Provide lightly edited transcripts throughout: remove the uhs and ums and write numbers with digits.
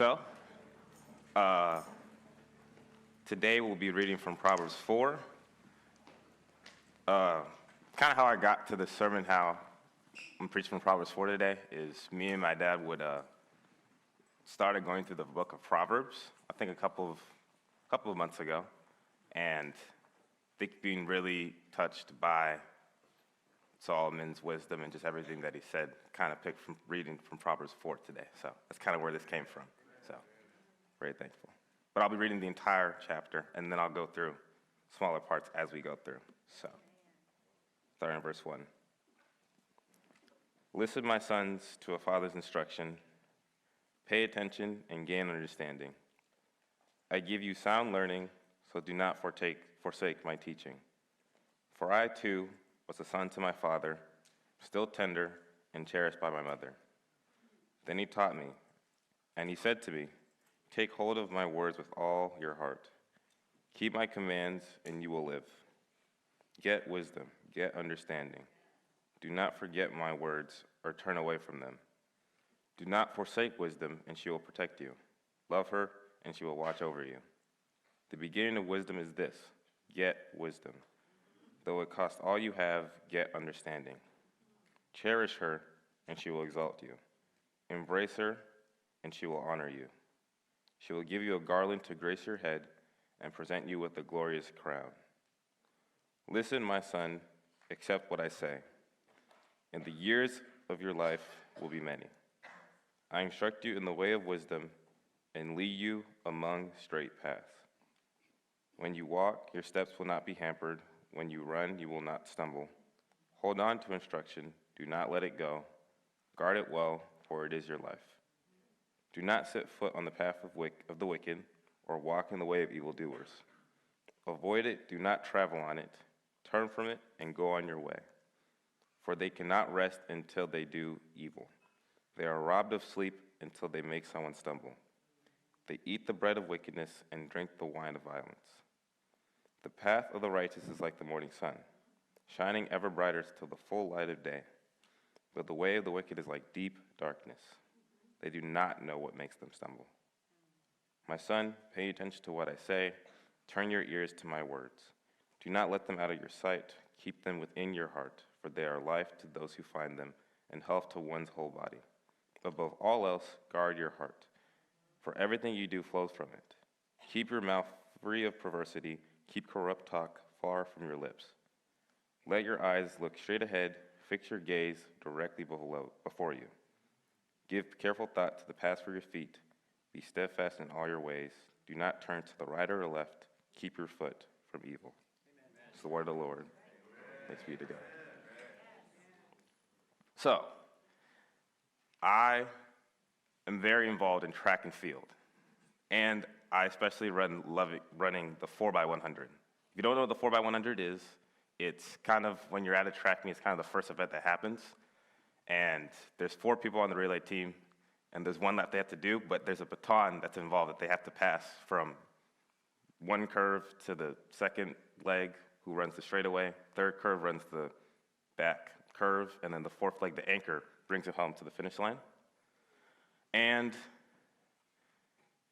So, uh, today we'll be reading from Proverbs 4. Kind of how I got to this sermon, how I'm preaching from Proverbs 4 today, is me and my dad would started going through the book of Proverbs, I think a couple of months ago, and I think being really touched by Solomon's wisdom and just everything that he said, kind of picked from reading from Proverbs 4 today. So that's kind of where this came from. So very thankful. But I'll be reading the entire chapter, and then I'll go through smaller parts as we go through. So, starting in verse 1. Listen, my sons, to a father's instruction. Pay attention and gain understanding. I give you sound learning, so do not forsake my teaching. For I, too, was a son to my father, still tender and cherished by my mother. Then he taught me, and he said to me, take hold of my words with all your heart. Keep my commands, and you will live. Get wisdom, get understanding. Do not forget my words or turn away from them. Do not forsake wisdom, and she will protect you. Love her, and she will watch over you. The beginning of wisdom is this: get wisdom. Though it cost all you have, get understanding. Cherish her, and she will exalt you. Embrace her, and she will honor you. She will give you a garland to grace your head and present you with a glorious crown. Listen, my son, accept what I say, and the years of your life will be many. I instruct you in the way of wisdom and lead you among straight paths. When you walk, your steps will not be hampered. When you run, you will not stumble. Hold on to instruction. Do not let it go. Guard it well, for it is your life. Do not set foot on the path of the wicked, or walk in the way of evildoers. Avoid it, do not travel on it. Turn from it and go on your way. For they cannot rest until they do evil. They are robbed of sleep until they make someone stumble. They eat the bread of wickedness and drink the wine of violence. The path of the righteous is like the morning sun, shining ever brighter till the full light of day. But the way of the wicked is like deep darkness. They do not know what makes them stumble. My son, pay attention to what I say. Turn your ears to my words. Do not let them out of your sight. Keep them within your heart, for they are life to those who find them and health to one's whole body. Above all else, guard your heart, for everything you do flows from it. Keep your mouth free of perversity. Keep corrupt talk far from your lips. Let your eyes look straight ahead. Fix your gaze directly before you. Give careful thought to the path for your feet. Be steadfast in all your ways. Do not turn to the right or the left. Keep your foot from evil. It's the word of the Lord. Thanks be to God. So, I am very involved in track and field, and I especially love running the 4x100. If you don't know what the 4x100 is, it's kind of, when you're at a track meet, it's kind of the first event that happens, and there's 4 people on the relay team, and there's one that they have to do, but there's a baton that's involved that they have to pass from one curve to the second leg, who runs the straightaway, third curve runs the back curve, and then the fourth leg, the anchor, brings it home to the finish line. And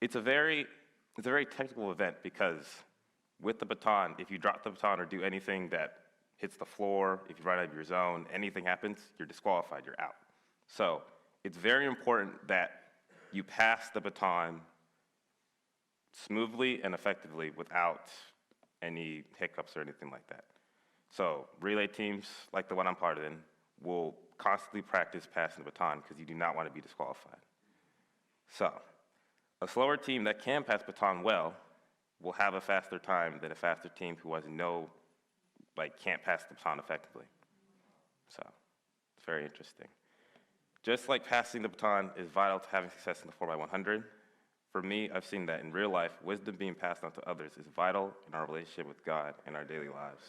it's a very technical event, because with the baton, if you drop the baton or do anything that hits the floor, if you run out of your zone, anything happens, you're disqualified, you're out. So it's very important that you pass the baton smoothly and effectively without any hiccups or anything like that. So relay teams, like the one I'm part of in, will constantly practice passing the baton, because you do not want to be disqualified. So a slower team that can pass baton well will have a faster time than a faster team who can't pass the baton effectively. So it's very interesting. Just like passing the baton is vital to having success in the 4x100, for me, I've seen that in real life, wisdom being passed on to others is vital in our relationship with God and our daily lives.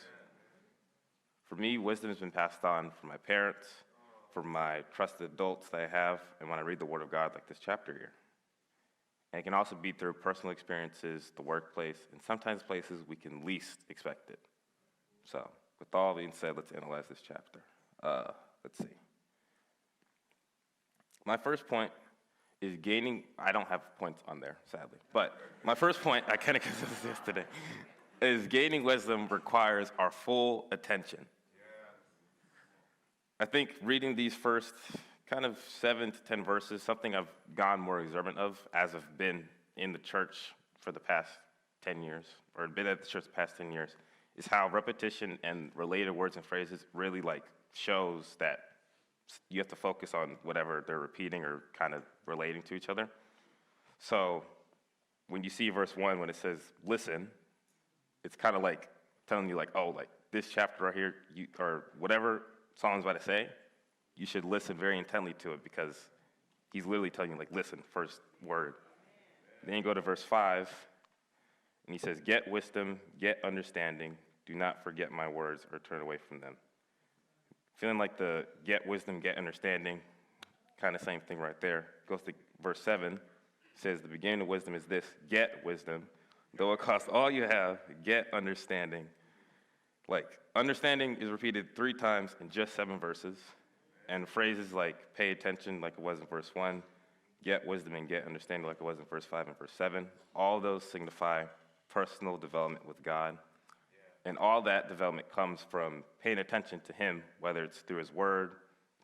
For me, wisdom has been passed on from my parents, from my trusted adults that I have, and when I read the Word of God like this chapter here. And it can also be through personal experiences, the workplace, and sometimes places we can least expect it. So, with all being said, let's analyze this chapter. Let's see. My first point is gaining, I don't have points on there, sadly, but my first point, I kind of considered this yesterday, is gaining wisdom requires our full attention. I think reading these first kind of 7 to 10 verses, something I've gone more observant of as I've been in the church for the past 10 years, or been at the church the past 10 years, is how repetition and related words and phrases really like shows that you have to focus on whatever they're repeating or kind of relating to each other. So when you see verse 1, when it says, listen, it's kind of like telling you like, oh, like this chapter right here, or whatever Solomon's about to say, you should listen very intently to it because he's literally telling you like, listen, first word. Then you go to verse 5, and he says, get wisdom, get understanding, do not forget my words or turn away from them. Feeling like the get wisdom, get understanding, kind of same thing right there. Goes to verse 7, says the beginning of wisdom is this, get wisdom. Though it costs all you have, get understanding. Like, understanding is repeated 3 times in just 7 verses. And phrases like pay attention, like it was in verse 1, get wisdom and get understanding, like it was in verse 5 and verse 7. All those signify personal development with God. And all that development comes from paying attention to him, whether it's through his word,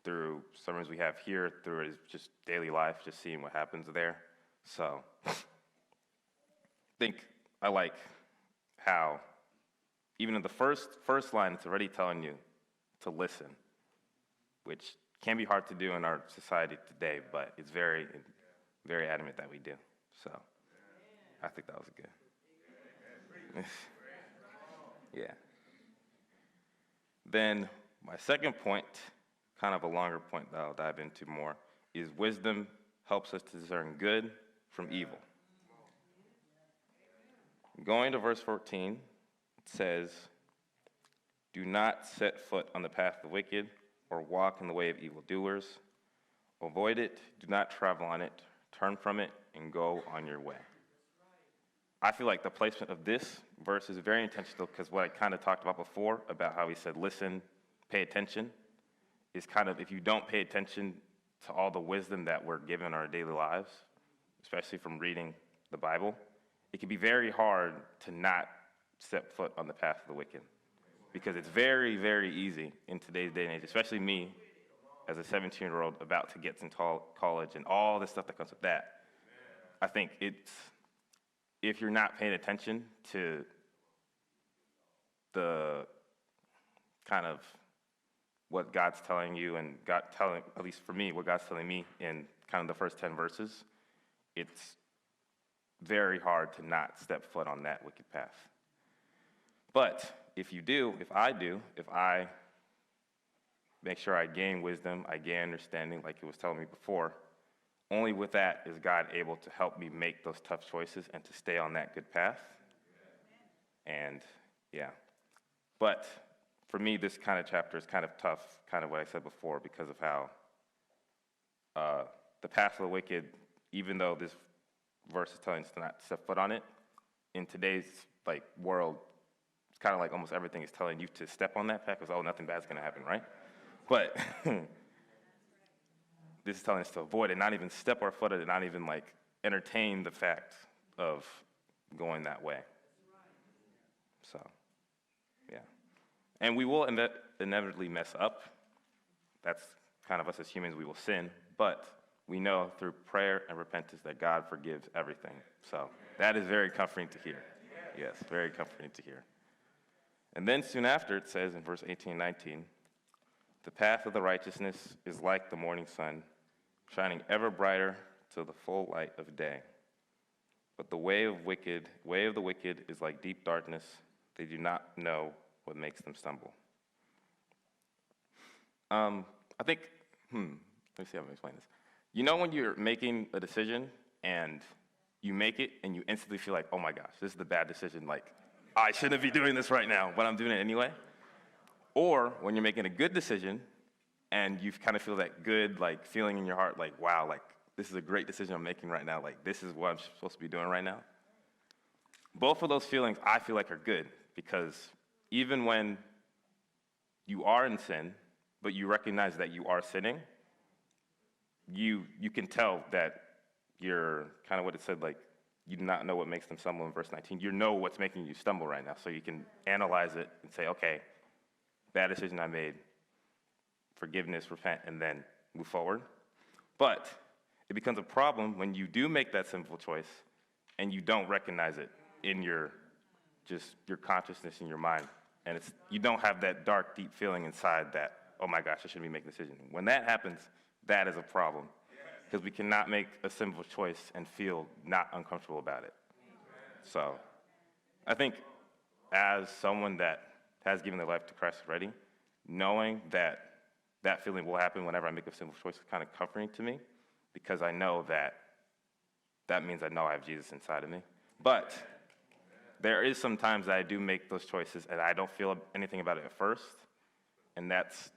through sermons we have here, through his just daily life, just seeing what happens there. So I think I like how even in the first line, it's already telling you to listen, which can be hard to do in our society today, but it's very, very adamant that we do. So I think that was good. Yeah. Then my second point, kind of a longer point that I'll dive into more, is wisdom helps us to discern good from evil. Going to verse 14, it says, do not set foot on the path of the wicked or walk in the way of evildoers. Avoid it, do not travel on it, turn from it, and go on your way. I feel like the placement of this verse is very intentional because what I kind of talked about before, about how he said, listen, pay attention, is kind of if you don't pay attention to all the wisdom that we're given in our daily lives, especially from reading the Bible, it can be very hard to not step foot on the path of the wicked. Because it's very, very easy in today's day and age, especially me as a 17-year-old about to get into college and all the stuff that comes with that. I think it's, if you're not paying attention to the kind of what God's telling you and God telling, at least for me, what God's telling me in kind of the first 10 verses, it's very hard to not step foot on that wicked path. But if you do, if I make sure I gain wisdom, I gain understanding, like it was telling me before, only with that is God able to help me make those tough choices and to stay on that good path. And yeah. But for me, this kind of chapter is kind of tough, kind of what I said before, because of how the path of the wicked, even though this verse is telling us to not step foot on it, in today's like world, it's kind of like almost everything is telling you to step on that path because, oh, nothing bad's going to happen, right? But this is telling us to avoid it, not even step our foot on it, not even like entertain the fact of going that way. So, yeah. And we will inevitably mess up. That's kind of us as humans, we will sin. But we know through prayer and repentance that God forgives everything. So that is very comforting to hear. Yes, very comforting to hear. And then soon after, it says in verse 18 and 19, the path of the righteousness is like the morning sun, shining ever brighter till the full light of day. But the way of the wicked is like deep darkness. They do not know what makes them stumble. I think, let me see how I can explain this. You know when you're making a decision and you make it and you instantly feel like, oh my gosh, this is the bad decision, like, I shouldn't be doing this right now, but I'm doing it anyway? Or when you're making a good decision and you kind of feel that good, like, feeling in your heart, like, wow, like, this is a great decision I'm making right now, like, this is what I'm supposed to be doing right now. Both of those feelings I feel like are good because even when you are in sin, but you recognize that you are sinning, you can tell that you're kind of what it said, like, you do not know what makes them stumble in verse 19. You know what's making you stumble right now, so you can analyze it and say, okay, bad decision I made, forgiveness, repent, and then move forward. But it becomes a problem when you do make that sinful choice and you don't recognize it in your consciousness in your mind. And you don't have that dark, deep feeling inside that, oh my gosh, I shouldn't be making a decision. When that happens, that is a problem. Because we cannot make a sinful choice and feel not uncomfortable about it. So I think as someone that has given their life to Christ already, knowing that that feeling will happen whenever I make a sinful choice is kind of comforting to me, because I know that means I know I have Jesus inside of me. But there is sometimes that I do make those choices and I don't feel anything about it at first. And that's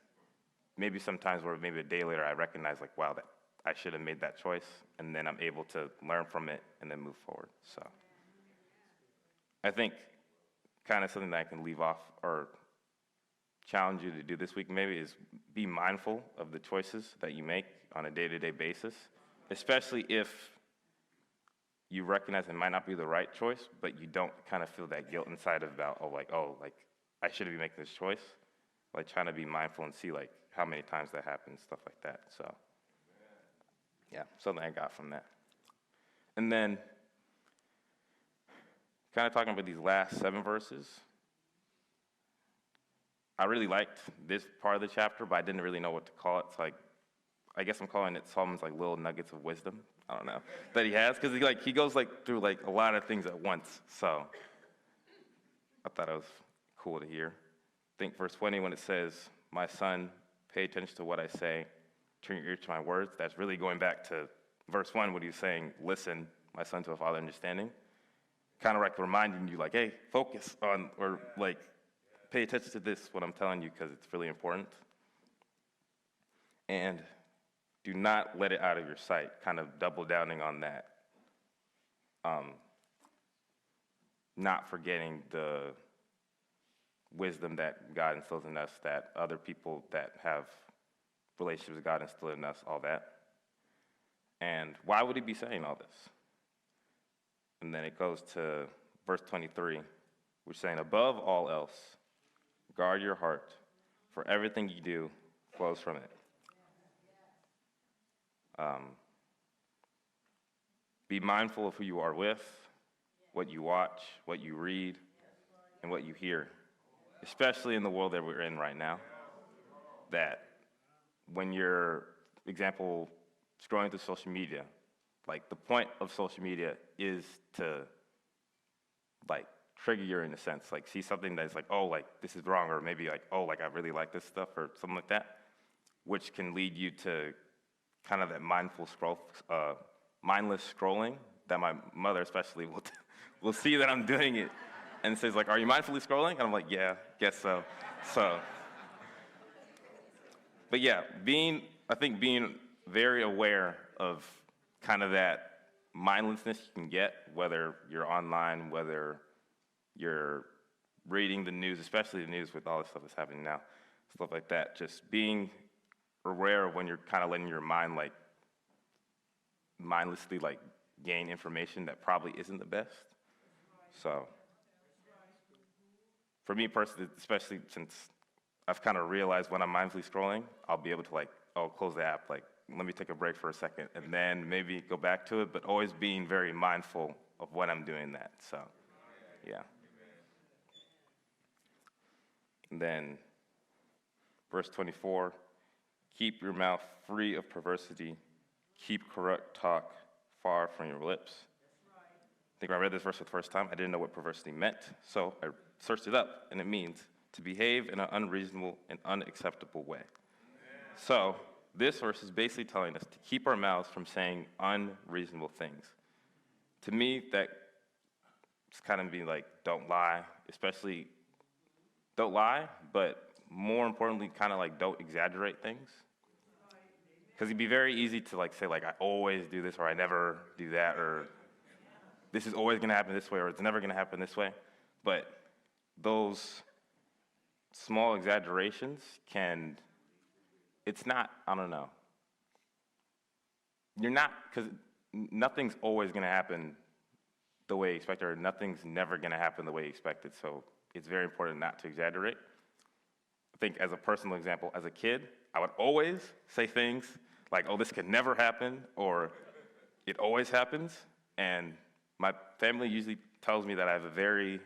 maybe sometimes where maybe a day later I recognize, like, wow, that I should have made that choice, and then I'm able to learn from it and then move forward. So I think kind of something that I can leave off or challenge you to do this week maybe is be mindful of the choices that you make on a day-to-day basis, especially if you recognize it might not be the right choice, but you don't kind of feel that guilt inside about, I shouldn't be making this choice. Like, trying to be mindful and see, like, how many times that happens, stuff like that. So yeah, something I got from that. And then, kind of talking about these last 7 verses, I really liked this part of the chapter, but I didn't really know what to call it. So I guess I'm calling it Solomon's like little nuggets of wisdom. I don't know that he has, because he goes through a lot of things at once. So I thought it was cool to hear. I think verse 20 when it says, "My son, pay attention to what I say. Turn your ear to my words." That's really going back to verse 1 when he's saying, "Listen, my son, to a father understanding." Kind of like reminding you, like, hey, focus on, or like, pay attention to this, what I'm telling you, because it's really important. And do not let it out of your sight, kind of double downing on that. Not forgetting the wisdom that God instills in us, that other people that have relationships with God instill in us, all that. And why would he be saying all this? And then it goes to verse 23, which is saying, "Above all else, guard your heart, for everything you do flows from it." Be mindful of who you are with, what you watch, what you read, and what you hear, especially in the world that we're in right now. That when you're, example, scrolling through social media, like, the point of social media is to, like, trigger you in a sense, like, see something that's like, oh, like, this is wrong, or maybe like, oh, like, I really like this stuff, or something like that, which can lead you to kind of that mindless scrolling that my mother especially will see that I'm doing it and says, like, "Are you mindfully scrolling?" And I'm like, "Yeah, guess so." But yeah, I think being very aware of kind of that mindlessness you can get, whether you're online, whether you're reading the news, especially the news with all the stuff that's happening now, stuff like that, just being aware of when you're kind of letting your mind, like, mindlessly, like, gain information that probably isn't the best. So for me personally, especially since I've kind of realized when I'm mindfully scrolling, I'll be able to, like, close the app, like, let me take a break for a second, and then maybe go back to it, but always being very mindful of when I'm doing that. So yeah. And then verse 24, "Keep your mouth free of perversity. Keep corrupt talk far from your lips." I think when I read this verse for the first time, I didn't know what perversity meant, so I searched it up, and it means to behave in an unreasonable and unacceptable way. So this verse is basically telling us to keep our mouths from saying unreasonable things. To me, that's kind of being like, don't lie, especially don't lie, but more importantly, kind of like don't exaggerate things. Because it'd be very easy to, like, say, like, I always do this, or I never do that, or this is always going to happen this way, or it's never going to happen this way. But those small exaggerations it's not, I don't know. You're not, because nothing's always going to happen the way you expect, or nothing's never going to happen the way you expected. So it's very important not to exaggerate. I think as a personal example, as a kid, I would always say things like, oh, this could never happen, or it always happens. And my family usually tells me that I have a very,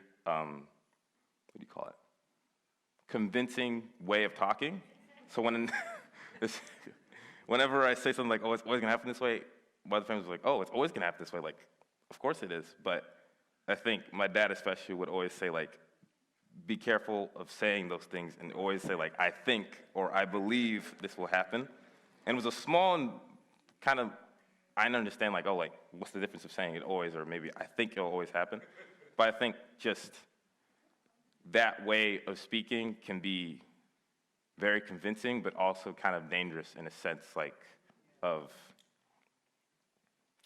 convincing way of talking. So whenever I say something like, oh, it's always gonna happen this way, my other family's like, oh, it's always gonna happen this way. Like, of course it is. But I think my dad especially would always say, like, be careful of saying those things, and always say, like, I think or I believe this will happen. And it was a small and kind of, I didn't understand, like, oh, like, what's the difference of saying it always, or maybe I think it'll always happen. But I think just that way of speaking can be very convincing, but also kind of dangerous in a sense, like, of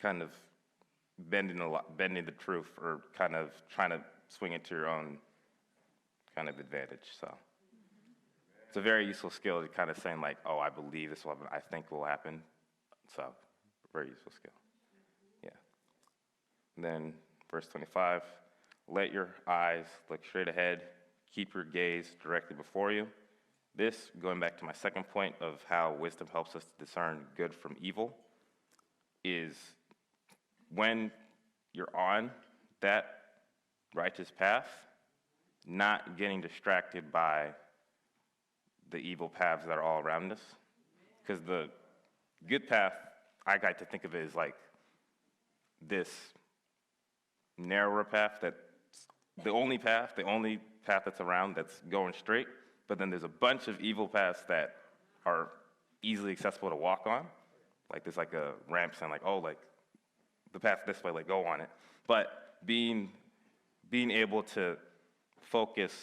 kind of bending the truth, or kind of trying to swing it to your own kind of advantage. So it's a very useful skill to kind of saying, like, oh, I believe this will happen, I think will happen. So very useful skill. Yeah. And then verse 25, let your eyes look straight ahead, keep your gaze directly before you. This, going back to my second point of how wisdom helps us to discern good from evil, is when you're on that righteous path, not getting distracted by the evil paths that are all around us. Because the good path, I like to think of it as like this narrower path, that's the only path that's around that's going straight. But then there's a bunch of evil paths that are easily accessible to walk on. Like there's like a ramp sign, like, oh, like the path this way, like go on it. But being able to focus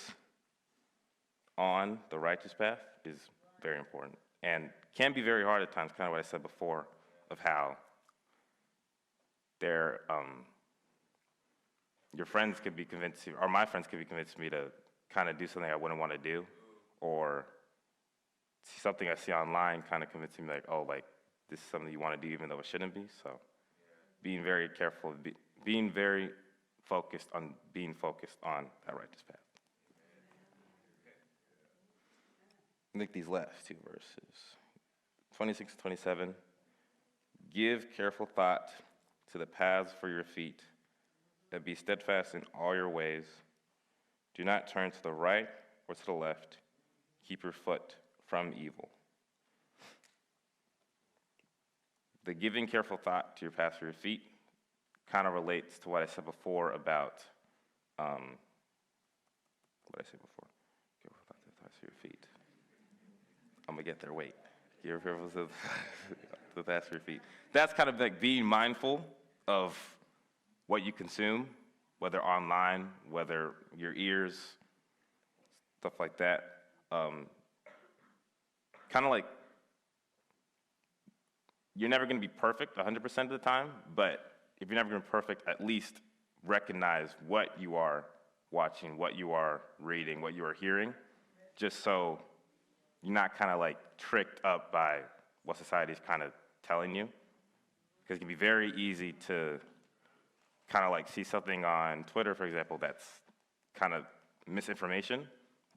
on the righteous path is very important, and can be very hard at times, kind of what I said before, of how your friends could be convinced, or my friends could be convinced me to kind of do something I wouldn't want to do, or something I see online kind of convincing me, like, oh, like, this is something you want to do even though it shouldn't be. So being very careful, being very focused on that righteous path. I think these last two verses, 26 to 27, give careful thought to the paths for your feet, and be steadfast in all your ways. Do not turn to the right or to the left. Keep your foot from evil. The giving careful thought to your paths for your feet kind of relates to what I said before about, what did I say before? Careful thought to the paths for your feet. I'm gonna get there, wait. Give careful to the paths for your feet. That's kind of like being mindful of what you consume, whether online, whether your ears, stuff like that. Kind of like, you're never going to be perfect 100% of the time, but if you're never going to be perfect, at least recognize what you are watching, what you are reading, what you are hearing, just so you're not kind of like tricked up by what society's kind of telling you. Because it can be very easy to kind of like see something on Twitter, for example, that's kind of misinformation,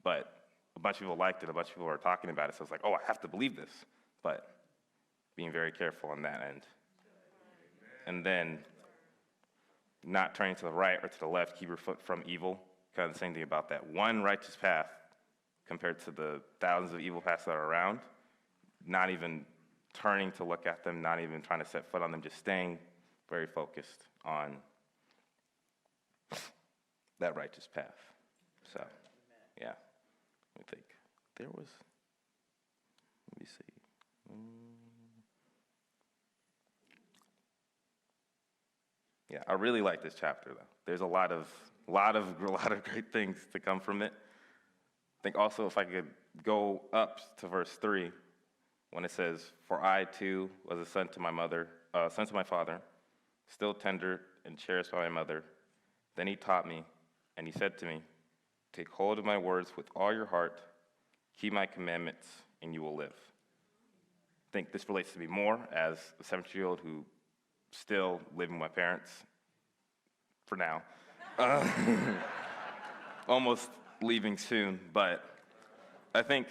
but a bunch of people liked it, a bunch of people are talking about it, so it's like, oh, I have to believe this. But being very careful on that end. And then not turning to the right or to the left, keep your foot from evil. Kind of the same thing about that one righteous path compared to the thousands of evil paths that are around. Not even turning to look at them, not even trying to set foot on them, just staying very focused on that righteous path. So, yeah, let me think. Let me see. Yeah, I really like this chapter, though. There's a lot of great things to come from it. I think also if I could go up to verse 3, when it says, "For I too was a son to my father, still tender and cherished by my mother. Then he taught me, and he said to me, take hold of my words with all your heart, keep my commandments, and you will live." I think this relates to me more as a 17-year-old who still living with my parents for now. Uh, almost leaving soon, but I think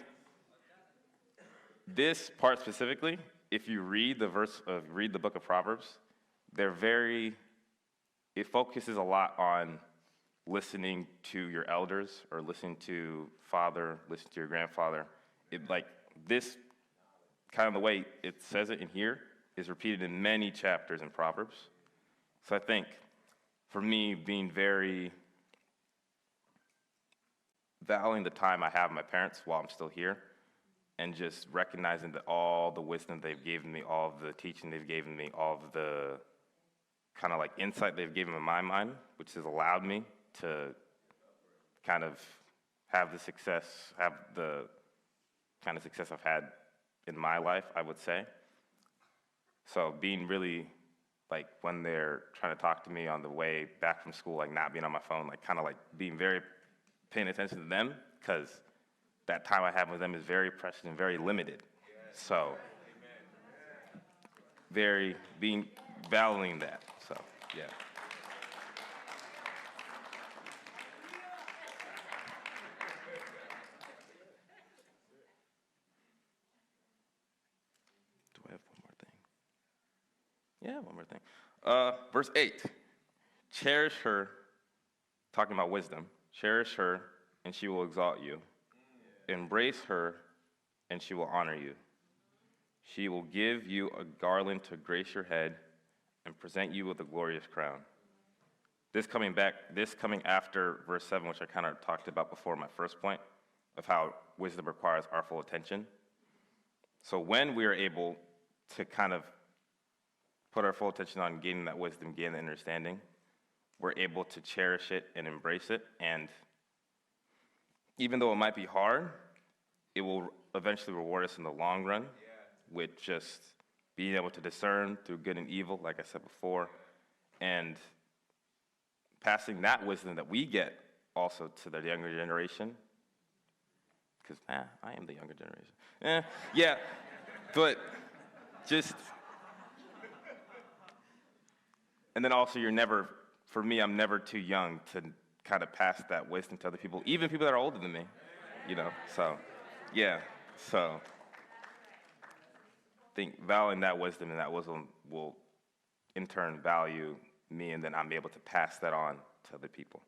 this part specifically, if you read read the book of Proverbs, it focuses a lot on listening to your elders or listening to listen to your grandfather. This kind of the way it says it in here is repeated in many chapters in Proverbs. So I think for me, being very valuing the time I have with my parents while I'm still here, and just recognizing that all the wisdom they've given me, all of the teaching they've given me, all of the kind of like insight they've given in my mind, which has allowed me to kind of have the kind of success I've had in my life, I would say. So being really, like, when they're trying to talk to me on the way back from school, like not being on my phone, like kind of like being very paying attention to them, because that time I have with them is very precious and very limited. So valuing that. So yeah. Do I have one more thing? Yeah, one more thing. Verse 8. Cherish her, talking about wisdom. Cherish her, and she will exalt you. Embrace her, and she will honor you. She will give you a garland to grace your head and present you with a glorious crown. This coming after verse 7, which I kind of talked about before, my first point, of how wisdom requires our full attention. So when we are able to kind of put our full attention on gaining that wisdom, gaining that understanding, we're able to cherish it and embrace it. And even though it might be hard, it will eventually reward us in the long run with just being able to discern through good and evil, like I said before, and passing that wisdom that we get also to the younger generation. Because, I am the younger generation. Yeah, but just, and then also for me, I'm never too young to kind of pass that wisdom to other people, even people that are older than me, so, yeah, so I think valuing that wisdom and that wisdom will in turn value me, and then I'm able to pass that on to other people.